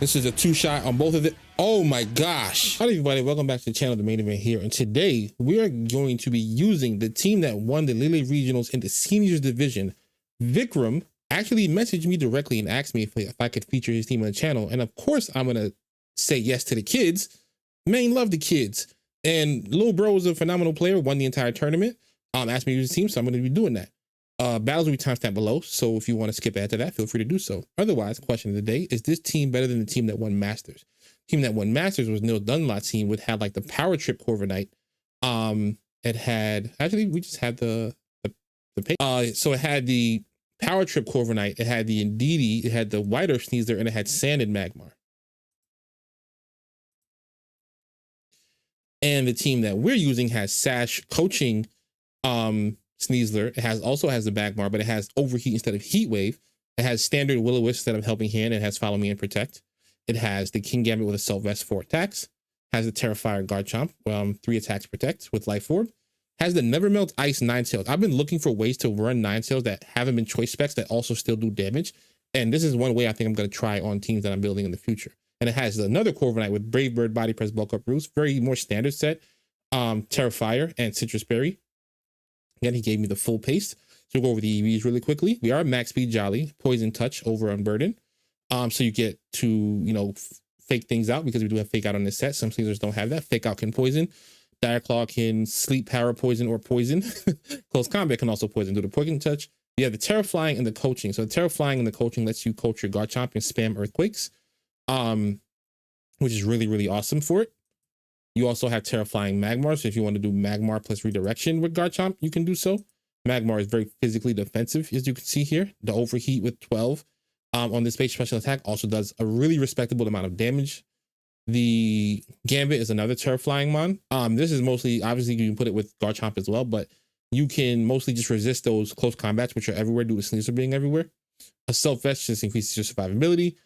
This is a 2-shot on both of it. Oh my gosh. Hi everybody, welcome back to the channel, the main event here. And today we are going to be using the team that won the Lily Regionals in the seniors division. Vikram actually messaged me directly and asked me if I could feature his team on the channel. And of course I'm gonna say yes to the kids. Main love the kids. And little bro was a phenomenal player, won the entire tournament. Asked me to use the team, so I'm gonna be doing that. Battles will be timestamped below, so if you want to skip ahead to that, feel free to do so. Otherwise, question of the day, is this team better than the team that won Masters? The team that won Masters was Neil Dunlop's team, which had like the Power Trip Corviknight. It had, actually, we just had the page. So it had the Power Trip Corviknight, it had the Indeedee, it had the White Earth Sneasler, and it had Sanded Magmar. And the team that we're using has Sash Coaching, Sneasler. It also has the Magmar, but it has Overheat instead of Heat Wave. It has standard Will-O-Wisp instead of Helping Hand. It has Follow Me and Protect. It has the King Gambit with a Assault Vest 4 attacks. Has the Terrifier Garchomp, 3 attacks Protect with Life Orb. Has the Never Melt Ice Ninetales. I've been looking for ways to run Ninetales that haven't been choice specs that also still do damage. And this is one way I think I'm going to try on teams that I'm building in the future. And it has another Corviknight with Brave Bird, Body Press, Bulk Up Roost. Very more standard set. Terrifier and Citrus Berry. Again, he gave me the full paste. So we'll go over the EVs really quickly. We are Max Speed Jolly, Poison Touch over Unburden. So you get to, you know, fake things out because we do have Fake Out on this set. Some Sneaslers don't have that. Fake Out can poison. Dire Claw can Sleep, Power, Poison, or Poison. Close Combat can also poison. Do the Poison Touch. You have the Terra Flying and the Coaching. So the Terra Flying and the Coaching lets you coach your Garchomp and spam Earthquakes, which is really, really awesome for it. You also have Terrifying Magmar, so if you want to do Magmar plus Redirection with Garchomp, you can do so. Magmar is very physically defensive, as you can see here. The Overheat with 12 on this base special attack also does a really respectable amount of damage. The Gambit is another Terrifying mon. This is mostly, obviously you can put it with Garchomp as well, but you can mostly just resist those close combats, which are everywhere due to Sneasler being everywhere. Assault Vest just increases your survivability.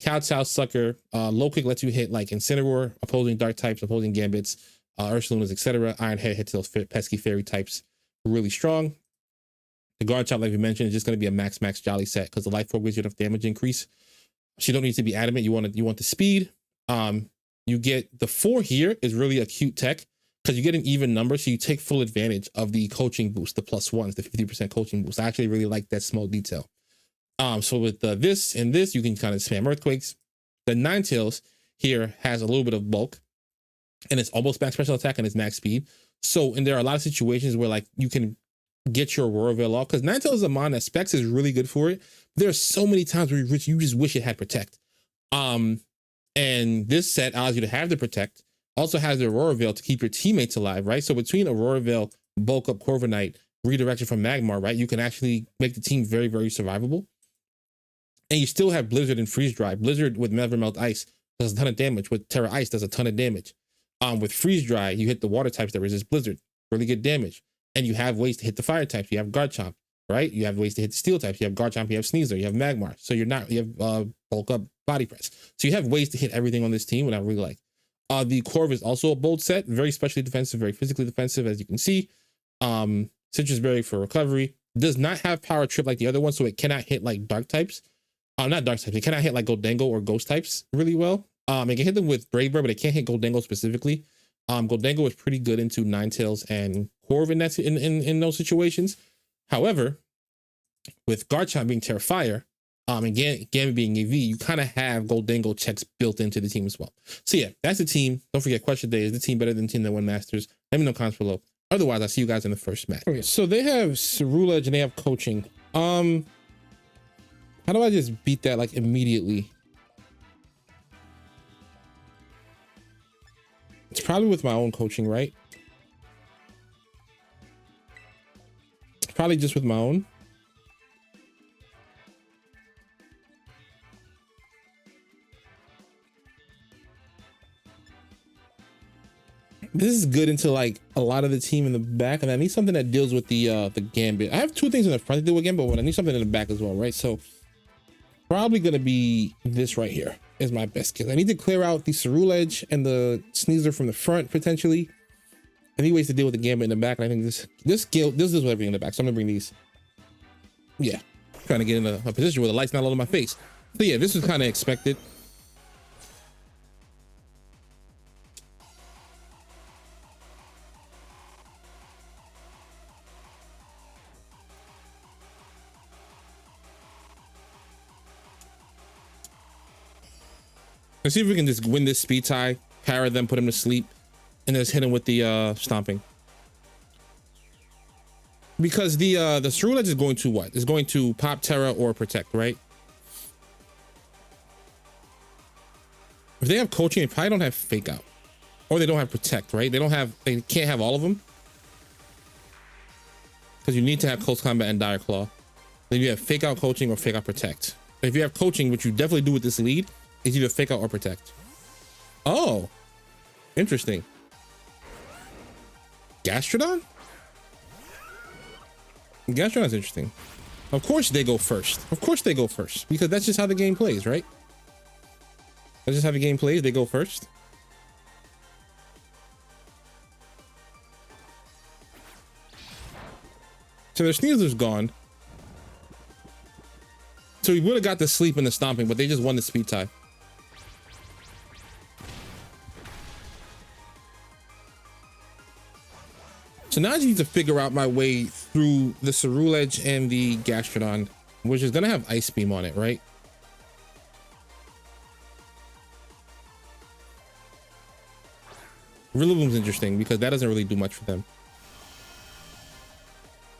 Kowtow Sucker, low kick lets you hit like Incineroar, opposing dark types, opposing gambits, Ursalunas, etc. Iron Head hits those pesky fairy types really strong. The Garchomp, like we mentioned, is just going to be a max Jolly set because the Life Orb gives you enough damage increase. So you don't need to be adamant. You want the speed. You get the 4 here is really a cute tech because you get an even number, so you take full advantage of the coaching boost, the +1s, the 50% coaching boost. I actually really like that small detail. So with this and this, you can kind of spam Earthquakes. The Ninetales here has a little bit of bulk and it's almost max special attack and it's max speed. So, and there are a lot of situations where like you can get your Aurora Veil off because Ninetales is a mon that specs is really good for it. There are so many times where you just wish it had Protect. And this set allows you to have the Protect, also has the Aurora Veil to keep your teammates alive, right? So between Aurora Veil, Bulk Up Corviknight, Redirection from Magmar, right? You can actually make the team very, very survivable. And you still have Blizzard and Freeze Dry. Blizzard with Never Melt Ice does a ton of damage. With Terra Ice does a ton of damage. With Freeze Dry, you hit the water types that resist Blizzard. Really good damage. And you have ways to hit the fire types. You have Garchomp, right? You have ways to hit the steel types. You have Garchomp, you have Sneasler, you have Magmar. So you have Bulk Up Body Press. So you have ways to hit everything on this team, and I really like. The Corv is also a bold set. Very specially defensive, very physically defensive, as you can see. Citrus Berry for recovery. Does not have Power Trip like the other one, so it cannot hit like dark types. Not dark types. It cannot hit like Goldengo or Ghost types really well. It can hit them with Brave Bird, but it can't hit Goldengo specifically. Goldengo is pretty good into Ninetales and Corv in those situations. However, with Garchomp being Terrifier, and Gambit being AV, you kind of have Goldengo checks built into the team as well. So yeah, that's the team. Don't forget, question today, is the team better than the team that won Masters? Let me know in the comments below. Otherwise, I'll see you guys in the first match. Okay, so they have Ceruledge and they have Coaching. How do I just beat that like immediately? It's probably with my own coaching, right? It's probably just with my own. This is good into like a lot of the team in the back, and I need something that deals with the Gambit. I have 2 things in the front to deal with Gambit, but I need something in the back as well, right? So probably gonna be this right here is my best kill. I need to clear out the Ceruledge and the Sneasler from the front potentially. I need ways to deal with the Gambit in the back, and I think this is everything in the back. So I'm gonna bring these. Yeah, trying to get in a position where the light's not all in my face. So yeah, this was kind of expected. Let's see if we can just win this speed tie, para them, put him to sleep, and just hit him with the stomping. Because the Ceruledge is going to what? It's going to pop Terra or protect, right? If they have coaching, they probably don't have fake out. Or they don't have protect, right? They can't have all of them. Because you need to have close combat and dire claw. Then you have fake out coaching or fake out protect. And if you have coaching, which you definitely do with this lead, is either fake out or protect. Oh, interesting. Gastrodon? Gastrodon is interesting. Of course they go first. Of course they go first. Because that's just how the game plays, right? That's just how the game plays. They go first. So their Sneasler's gone. So we would have got the sleep and the stomping, but they just won the speed tie. So now I just need to figure out my way through the Ceruledge and the Gastrodon, which is gonna have Ice Beam on it, right? Rillaboom's interesting because that doesn't really do much for them.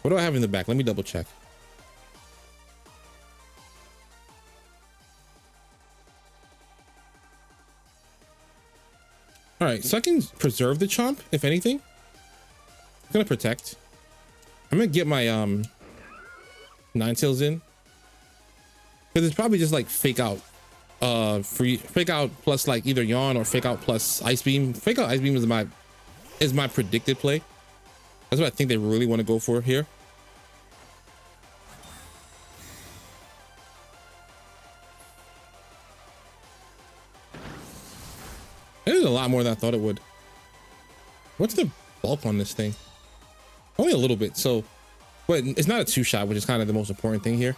What do I have in the back? Let me double check. All right, so I can preserve the Chomp, if anything. I'm gonna protect. I'm gonna get my Ninetales in. Because it's probably just like fake out. Fake out plus like either Yawn or fake out plus Ice Beam. Fake out Ice Beam is my predicted play. That's what I think they really want to go for here. It is a lot more than I thought it would. What's the bulk on this thing? Only a little bit, so, but it's not a two-shot, which is kind of the most important thing here.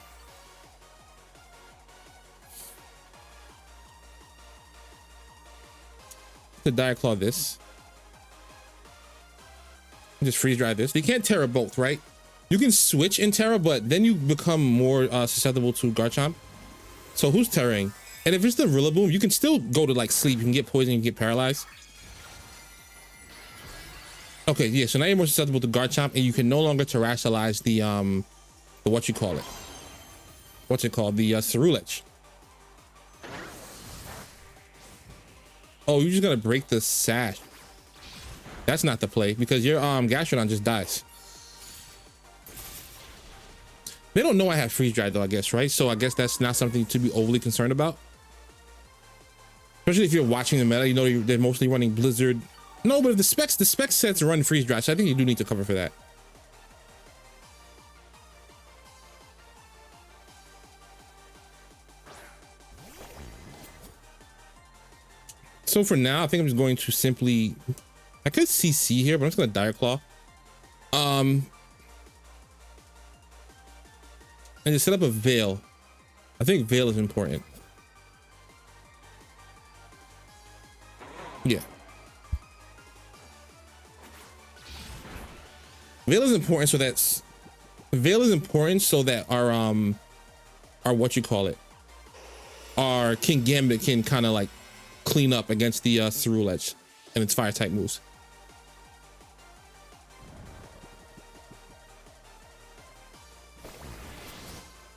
To Dire Claw this. Just freeze dry this. You can't Terra both, right? You can switch in Terra, but then you become more susceptible to Garchomp. So who's Terraing? And if it's the Rillaboom, you can still go to like sleep. You can get poisoned, you can get paralyzed. Okay, yeah, so now you're more susceptible to Garchomp, and you can no longer terrestrialize the what you call it? What's it called? The Ceruledge. Oh, you're just gonna break the sash. That's not the play because your Gastrodon just dies. They don't know I have freeze dry though, I guess, right? So I guess that's not something to be overly concerned about. Especially if you're watching the meta, you know they're mostly running Blizzard. No, but if the spec sets run freeze dry, so I think you do need to cover for that. So for now, I think I'm just going to simply, I could CC here, but I'm just gonna Dire Claw. And just set up a Veil. I think Veil is important. Yeah. Veil is important so that's our what you call it, our King Gambit can kind of like clean up against the Ceruledge and its fire type moves.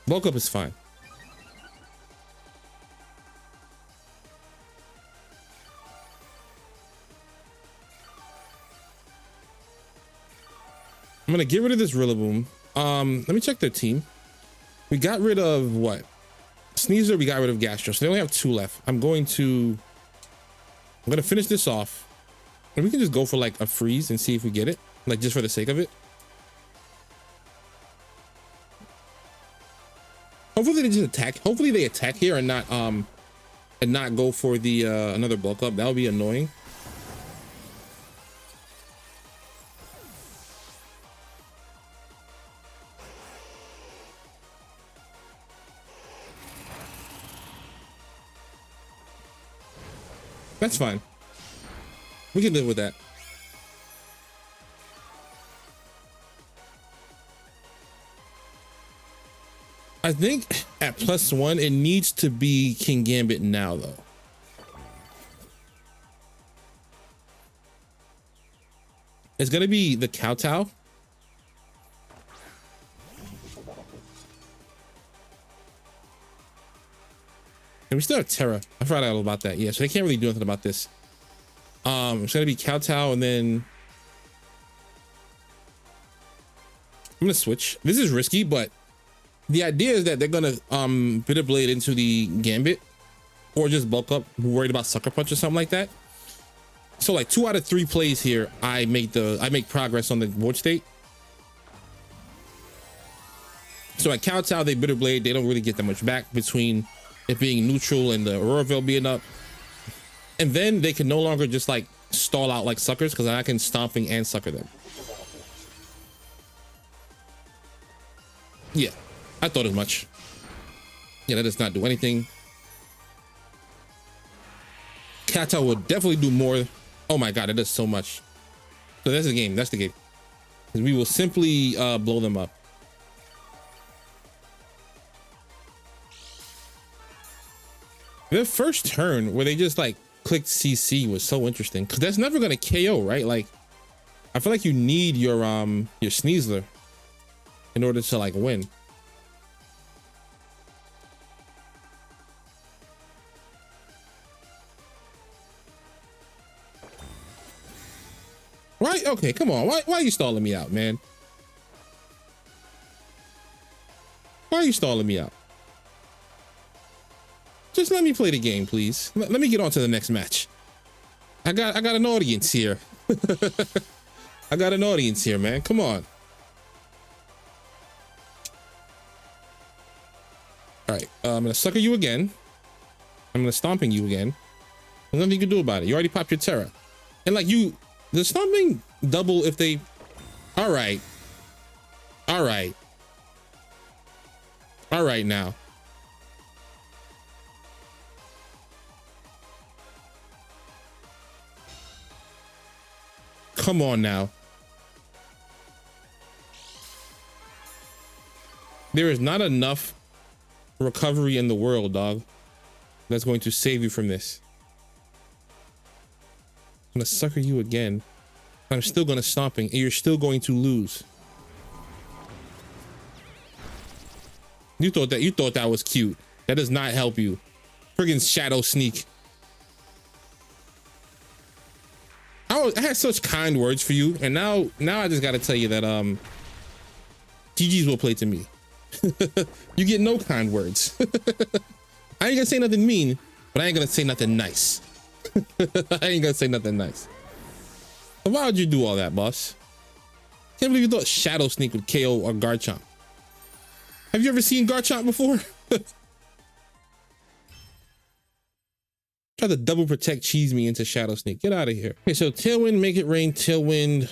Bulk up is fine. I'm gonna get rid of this Rillaboom. Let me check their team. We got rid of what? Sneasler, we got rid of Gastro. So they only have 2 left. I'm gonna finish this off. And we can just go for like a freeze and see if we get it. Like just for the sake of it. Hopefully they just attack. Hopefully they attack here and not go for the another bulk up. That would be annoying. That's fine. We can live with that. I think at +1, it needs to be King Gambit now, though. It's gonna be the Kowtow. And we still have Terra. I forgot all about that. Yeah, so they can't really do anything about this. It's gonna be Kowtow, and then I'm gonna switch. This is risky, but the idea is that they're gonna Bitter Blade into the Gambit, or just bulk up, worried about Sucker Punch or something like that. So like 2 out of 3 plays here, I make progress on the board state. So at Kowtow, they Bitter Blade, they don't really get that much back between it being neutral and the Aurora Veil being up. And then they can no longer just like stall out like suckers, because I can Stomping and Sucker them. Yeah, I thought as much. Yeah, that does not do anything. Kowtow will definitely do more. Oh my god, it does so much. So that's the game. That's the game. We will simply blow them up. Their first turn where they just like clicked CC was so interesting, because that's never gonna KO, right? Like, I feel like you need your Sneasler in order to like win. Right? Okay, come on. Why are you stalling me out, man? Why are you stalling me out? Just let me play the game, please. Let me get on to the next match. I got an audience here. I got an audience here, man. Come on. All right, I'm gonna Sucker you again. I'm gonna Stomping you again. There's nothing you can do about it. You already popped your Terra. And like the Stomping double if they... All right. All right. All right now. Come on now. There is not enough recovery in the world, dog, that's going to save you from this. I'm gonna Sucker you again. I'm still gonna Stomping, and you're still going to lose. You thought that was cute. That does not help you. Friggin' Shadow Sneak. I had such kind words for you, and now I just gotta tell you that GG's will play to me. You get no kind words. I ain't gonna say nothing mean, but I ain't gonna say nothing nice. I ain't gonna say nothing nice. So why would you do all that, boss? Can't believe you thought Shadow Sneak would KO a Garchomp. Have you ever seen Garchomp before? Try to double protect cheese me into Shadow Sneak. Get out of here. Okay, so Tailwind, Make It Rain, Tailwind,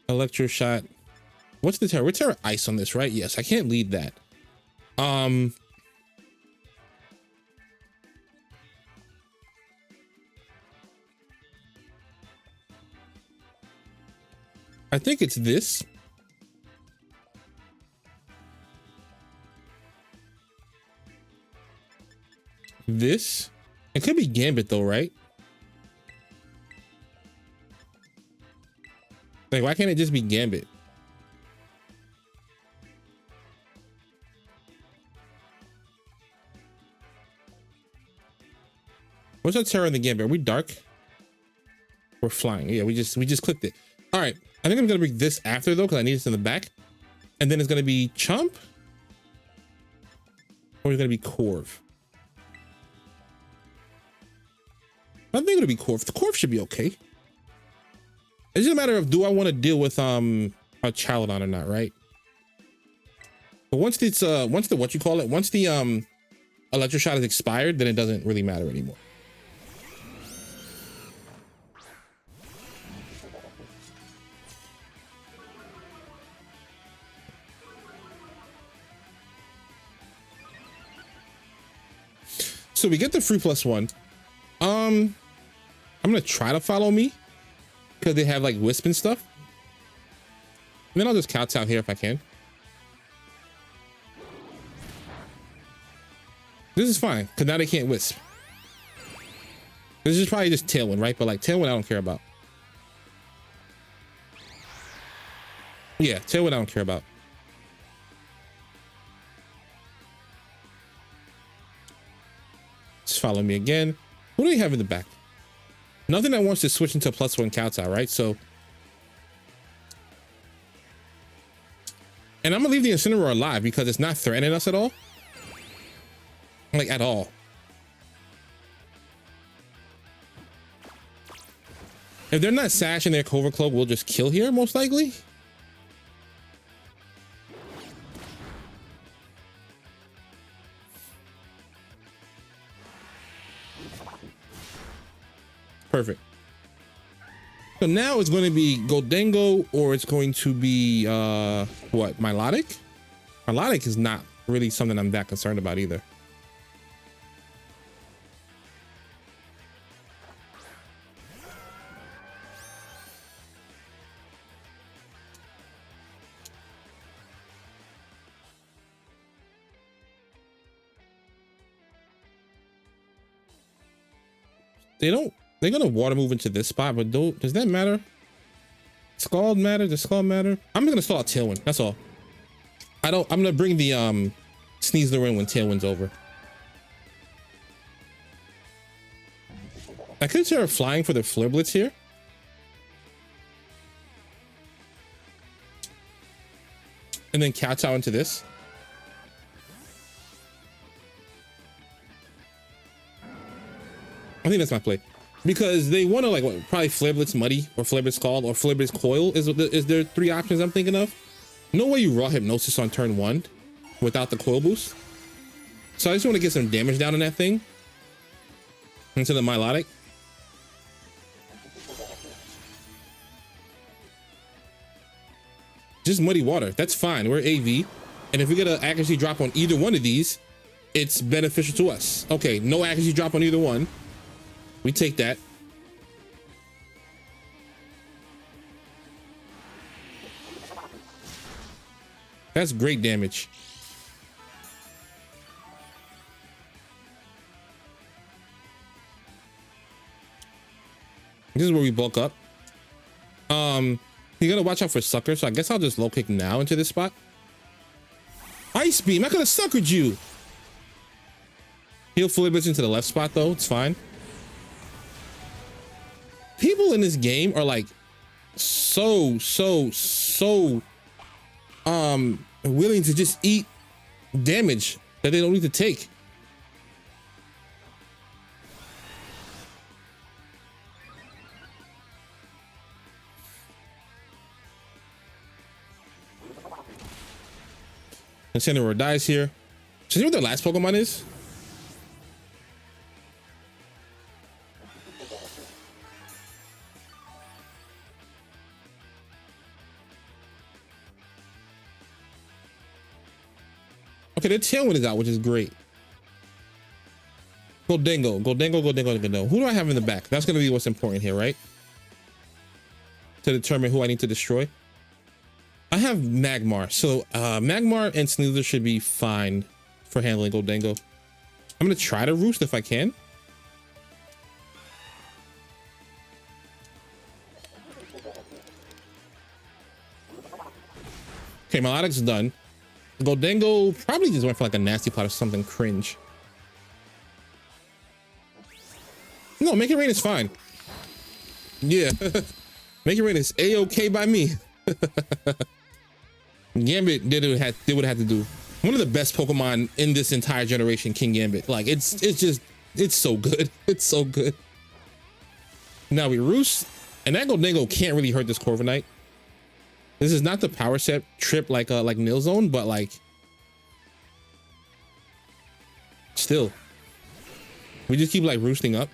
Electro Shot. What's the Terra? We're Terra Ice on this, right? Yes, I can't lead that. I think it's this. This. It could be Gambit though, right? Like, why can't it just be Gambit? What's our Terra in the Gambit? Are we dark? We're flying. Yeah, we just clicked it. All right. I think I'm gonna bring this after though, because I need this in the back. And then it's gonna be Chomp. Or it's gonna be Corv. I think it'll be Corv. The Corv should be okay. It's just a matter of, do I want to deal with a Chaladon or not, right? But once it's once the Electro Shot is expired, then it doesn't really matter anymore. So we get the free +1. I'm gonna try to Follow Me because they have like Wisp and stuff. And then I'll just Kowtow here if I can. This is fine because now they can't Wisp. This is probably just Tailwind, right? But like Tailwind, I don't care about. Yeah, Tailwind I don't care about. Just follow me again. What do we have in the back? Nothing that wants to switch into +1 Kowtow, right? So, and I'm gonna leave the Incineroar alive because it's not threatening us at all. Like at all. If they're not sashing their Cover Cloak, we'll just kill here most likely. Perfect. So now it's going to be Dengo, or it's going to be what, Miltoic? Miltoic is not really something I'm that concerned about either. They're gonna water move into this spot, but does that matter? Scald matter? Does Scald matter? I'm gonna stall out Tailwind, that's all. I'm gonna bring the Sneasler in when Tailwind's over. I could start flying for the Flare Blitz here. And then Kowtow into this. I think that's my play. Because they want to like probably Flare Blitz Muddy or Flare Blitz Scald or Flare Blitz Coil is there 3 options I'm thinking of. No way you raw Hypnosis on turn 1 without the Coil boost. So I just want to get some damage down on that thing into the Miltoic. Just Muddy Water, that's fine. We're AV, and if we get an accuracy drop on either one of these, it's beneficial to us. Okay, no accuracy drop on either one. We take that. That's great damage. This is where we bulk up. You gotta watch out for Sucker, so I guess I'll just low kick now into this spot. Ice Beam, I could have suckered you. He'll Flare Blitz into the left spot though, it's fine. People in this game are like so willing to just eat damage that they don't need to take. Incineroar dies here. So you know what their last Pokemon is? Okay, their Tailwind is out, which is great. Dengo. Who do I have in the back? That's gonna be what's important here, right? To determine who I need to destroy. I have Magmar, so Magmar and Sneasler should be fine for handling Dengo. I'm gonna try to Roost if I can. Okay, Miltoic's done. Dengo probably just went for like a nasty pot or something cringe. No, Make It Rain is fine. Yeah, Make It Rain is A-okay by me. Gambit did what it had to do. One of the best Pokemon in this entire generation, King Gambit. Like it's so good. It's so good. Now we Roost, and that Dengo can't really hurt this Corviknight. This is not the power set trip like Nil Zone, but like still, we just keep like roosting up.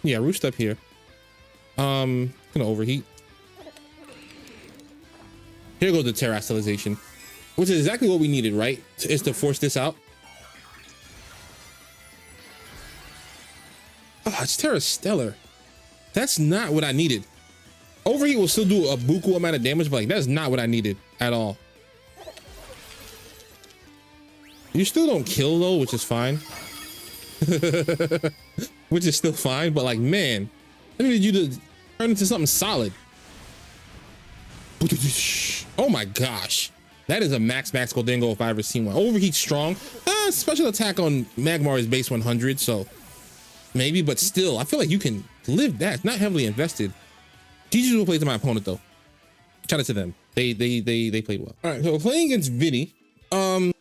Yeah, roost up here. Gonna overheat. Here goes the Terastallization, which is exactly what we needed, right? Is to force this out. Oh, it's Terrastellar. That's not what I needed. Overheat will still do a buku amount of damage, but like that's not what I needed at all. You still don't kill though, which is fine. which is still fine, but like, man, I needed you to turn into something solid. Oh my gosh. That is a max Dengo if I ever seen one. Overheat strong. Special attack on Magmar is base 100, so maybe, but still, I feel like you can live that. It's not heavily invested. Teachers will play to my opponent though. Shout out to them. They played well. All right, so playing against Vinny. Playing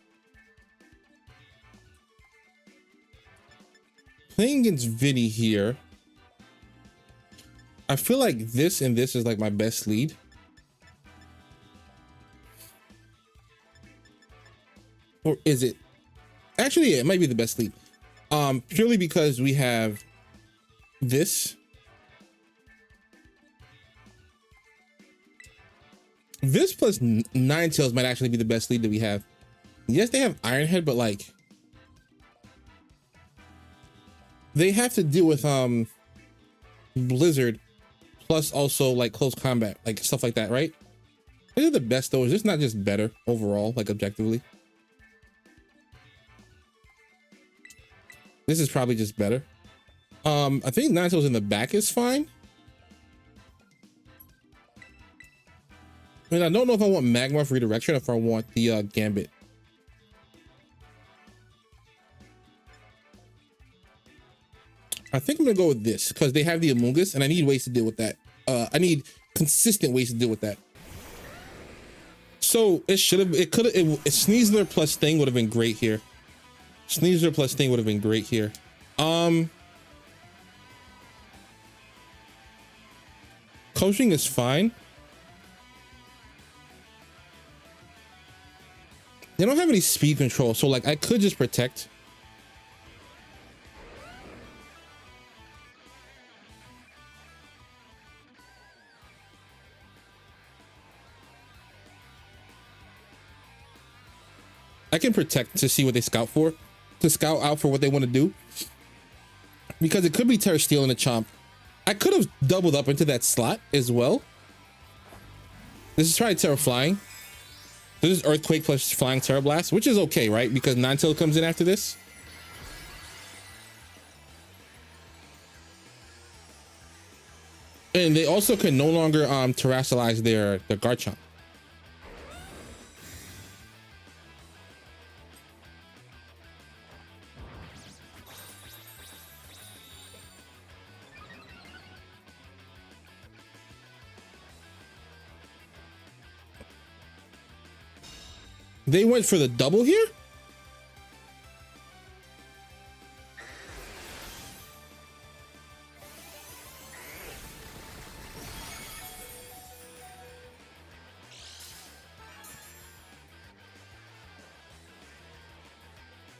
against Vinny here. I feel like this and this is like my best lead. Or is it? Actually, yeah, it might be the best lead. Purely because we have this. This plus Ninetales might actually be the best lead that we have. Yes, they have Ironhead, but like they have to deal with Blizzard plus also like close combat, like stuff like that, right? These are the best though. Is this not just better overall, like objectively? This is probably just better. I think Ninetales in the back is fine. I mean, I don't know if I want Magmar for redirection or if I want the Gambit. I think I'm gonna go with this because they have the Amoonguss and I need ways to deal with that. I need consistent ways to deal with that. So it should have, it could have, Sneasler plus Thing would have been great here. Sneasler plus Thing would have been great here. Coaching is fine. They don't have any speed control, so like I could just protect. I can protect to see what they scout for, to scout out for what they want to do. Because it could be Terra Steel and a Chomp. I could have doubled up into that slot as well. This is probably Terra Flying. This is Earthquake plus Flying Terra Blast, which is okay, right? Because Ninetale comes in after this. And they also can no longer terrestrialize their Garchomp. They went for the double here?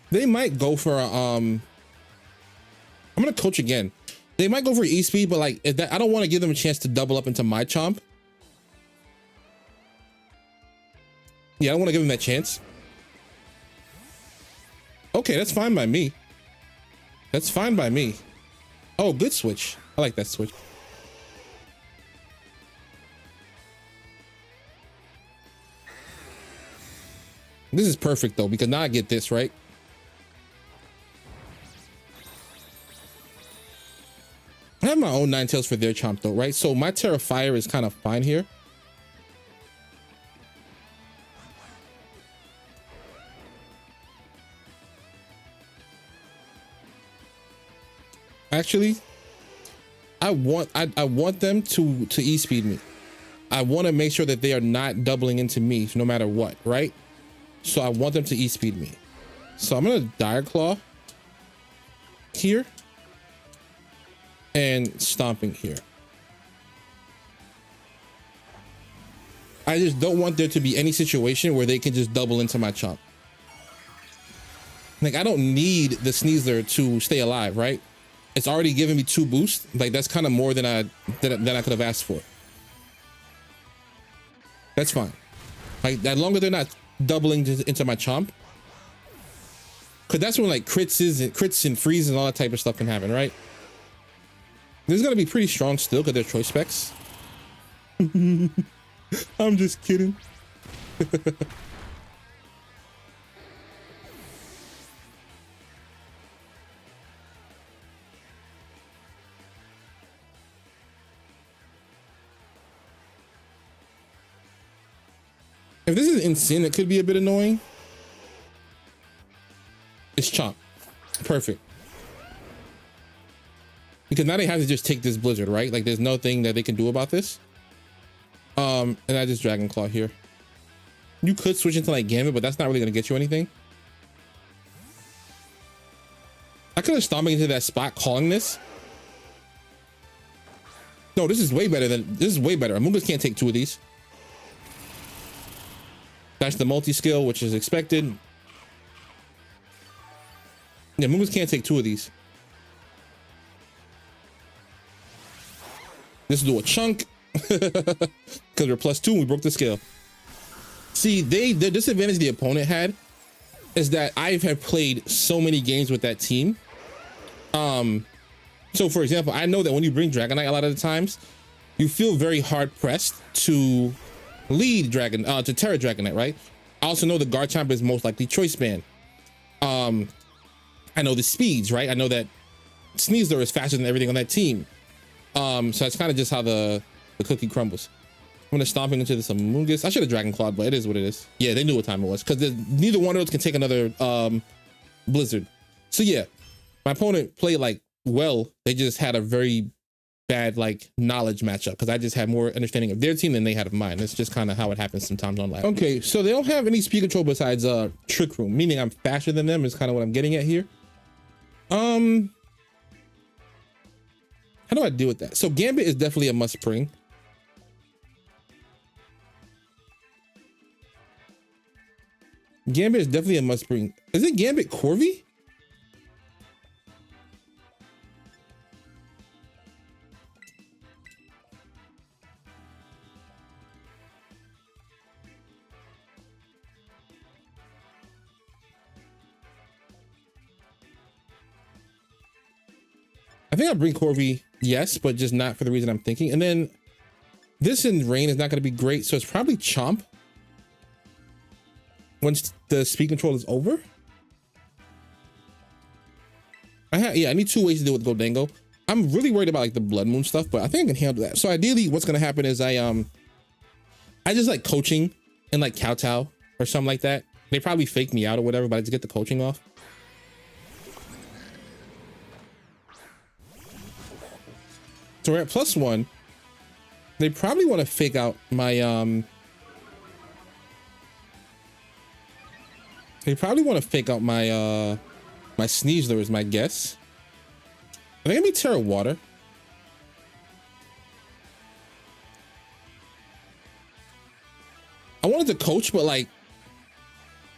They might go for a, I'm gonna coach again. They might go for E-Speed, but like if that, I don't want to give them a chance to double up into my Chomp. Yeah, I don't want to give him that chance. Okay, that's fine by me. That's fine by me. Oh, good switch. I like that switch. This is perfect though, because now I get this, right? I have my own Ninetales for their Chomp though, right? So my Terra Fire is kind of fine here. Actually, I want them to E-Speed me. I want to make sure that they are not doubling into me no matter what, right? So I want them to E-Speed me. So I'm gonna Dire Claw here and Stomping here. I just don't want there to be any situation where they can just double into my Chomp. Like I don't need the Sneasler to stay alive, right? It's already giving me 2 boosts. Like that's kind of more than I could have asked for. That's fine. Like as long as they're not doubling into my Chomp, because that's when like crits and freezes and all that type of stuff can happen, right? This is gonna be pretty strong still because they're choice specs. I'm just kidding. If this is insane, it could be a bit annoying. It's Chomp. Perfect. Because now they have to just take this Blizzard, right? Like there's nothing that they can do about this. And I just Dragon Claw here. You could switch into like Gambit, but that's not really gonna get you anything. I could have stomped into that spot calling this. No, this is way better than, this is way better. Amoonguss can't take two of these. That's the multi-skill, which is expected. Yeah, Amoonguss can't take two of these. This will do a chunk. Because we're +2 and we broke the scale. See, the disadvantage the opponent had is that I have played so many games with that team. So for example, I know that when you bring Dragonite a lot of the times, you feel very hard pressed to lead to Terra Dragonite, right? I also know the Garchomp is most likely Choice Band. I know the speeds, right? I know that Sneasler is faster than everything on that team. So that's kind of just how the cookie crumbles. I'm gonna stomp into this Amoonguss. I should have Dragon Clawed, but it is what it is. Yeah, they knew what time it was because neither one of those can take another Blizzard. So yeah, my opponent played like well. They just had a very bad like knowledge matchup because I just had more understanding of their team than they had of mine. That's just kind of how it happens sometimes on live. Okay, so they don't have any speed control besides Trick Room, meaning I'm faster than them is kind of what I'm getting at here. How do I deal with that? So Gambit is definitely a must bring. Gambit is definitely a must bring. Is it Gambit Corvi? I think I'll bring Corvi, yes, but just not for the reason I'm thinking. And then this in rain is not going to be great, so it's probably Chomp once the speed control is over. I need two ways to deal with Dengo. I'm really worried about like the Blood Moon stuff, but I think I can handle that. So ideally, what's going to happen is I just like coaching and like kowtow or something like that. They probably fake me out or whatever, but I just get the coaching off. So we're at +1. They probably want to fake out my they probably want to fake out my my Sneasler is my guess. I think it'd be Terra Water. I wanted to coach, but like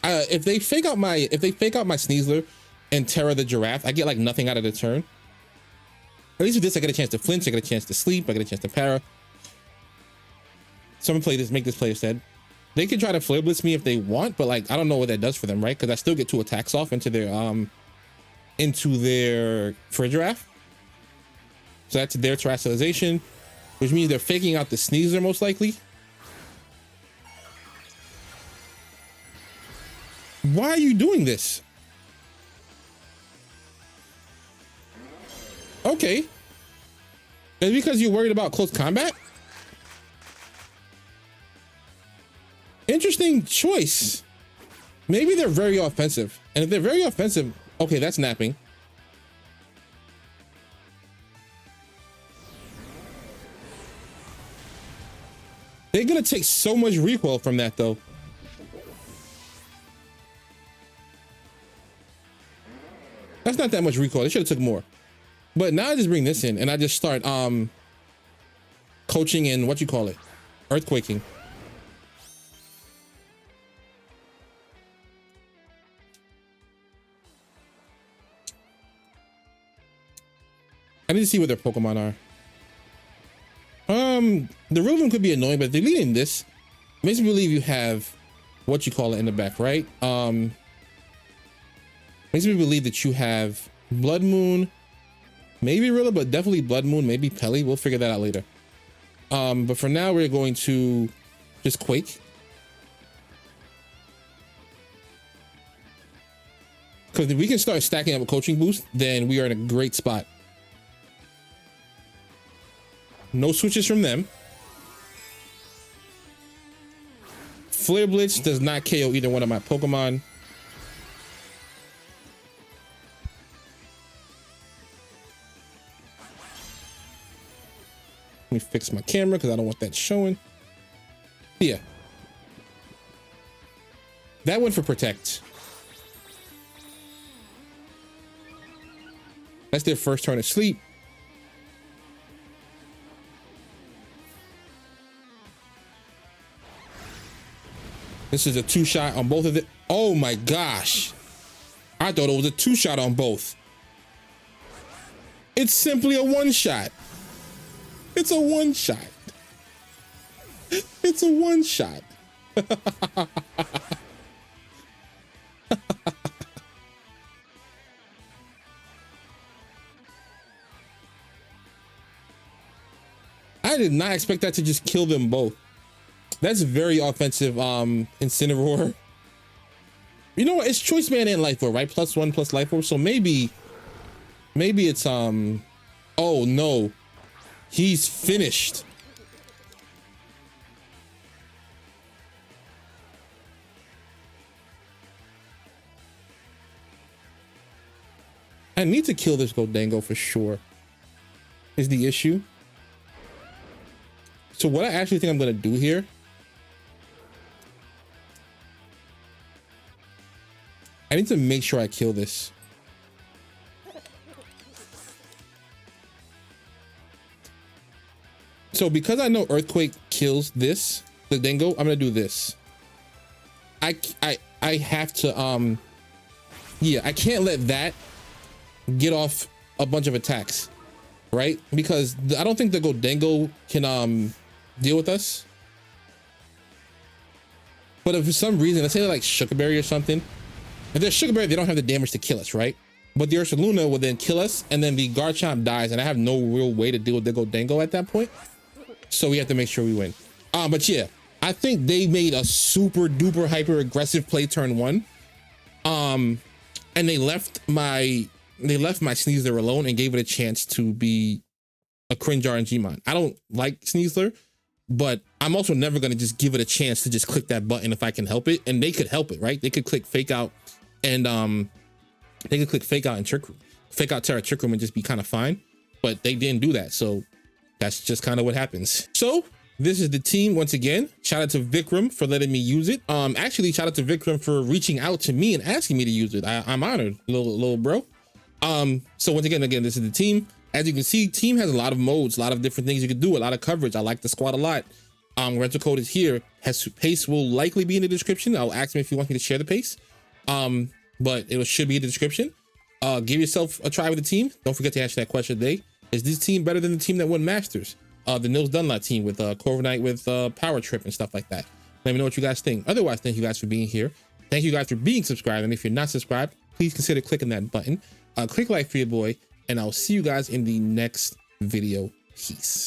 if they fake out my Sneasler and Terra the Giraffe, I get like nothing out of the turn. At least with this, I get a chance to flinch, I get a chance to sleep, I get a chance to para. So I'm gonna play this, make this play instead. They can try to Flare Blitz me if they want, but like I don't know what that does for them, right? Because I still get 2 attacks off into their Giraffe. So that's their terrestrialization, which means they're faking out the Sneasler most likely. Why are you doing this? Okay. It's because you're worried about close combat? Interesting choice. Maybe they're very offensive. And if they're very offensive, okay, that's napping. They're gonna take so much recoil from that though. That's not that much recoil. They should have took more. But now I just bring this in and I just start coaching and what you call it, earthquaking. I need to see what their Pokemon are. The Rillaboom could be annoying, but if they're leading this, it makes me believe you have what you call it in the back, right? Makes me believe that you have Blood Moon, maybe Rilla, but definitely Blood Moon, maybe Pelly. We'll figure that out later. But for now, we're going to just Quake. Because if we can start stacking up a coaching boost, then we are in a great spot. No switches from them. Flare Blitz does not KO either one of my Pokemon. Let me fix my camera because I don't want that showing. Yeah. That went for Protect. That's their first turn of sleep. This is a 2-shot on both of them. Oh my gosh. I thought it was a 2-shot on both. It's simply a 1-shot. It's a 1-shot. It's a 1-shot. I did not expect that to just kill them both. That's very offensive, Incineroar. You know what? It's Choice Man and Life Orb, right? +1 plus Life Orb. So maybe it's, oh no. He's finished. I need to kill this Dengo for sure, is the issue. So what I actually think I'm gonna do here, I need to make sure I kill this. So because I know Earthquake kills this, the Dengo, I'm gonna do this. I have to, yeah, I can't let that get off a bunch of attacks, right? Because I don't think the Dengo can deal with us. But if for some reason, let's say they're like Sugar Berry or something, if they're Sugar Berry, they don't have the damage to kill us, right? But the Ursaluna will then kill us, and then the Garchomp dies, and I have no real way to deal with the Dengo at that point. So we have to make sure we win. But yeah, I think they made a super duper hyper aggressive play turn 1. And they left my Sneasler alone and gave it a chance to be a cringe RNG-mon. I don't like Sneasler, but I'm also never gonna just give it a chance to just click that button if I can help it. And they could help it, right? They could click Fake Out and they could click Fake Out and Trick Room, Fake Out Terra Trick Room and just be kind of fine. But they didn't do that, so that's just kind of what happens. So this is the team once again. Shout out to Vikram for letting me use it. Actually, shout out to Vikram for reaching out to me and asking me to use it. I'm honored, little bro. So once again, this is the team. As you can see, team has a lot of modes, a lot of different things you can do, a lot of coverage. I like the squad a lot. Rental code is here. Pace will likely be in the description. I'll ask him if he wants me to share the pace. But it should be in the description. Give yourself a try with the team. Don't forget to answer that question today. Is this team better than the team that won Masters? The Nils Dunlop team with Corviknight with Power Trip and stuff like that. Let me know what you guys think. Otherwise, thank you guys for being here. Thank you guys for being subscribed. And if you're not subscribed, please consider clicking that button. Click like for your boy, and I'll see you guys in the next video. Peace.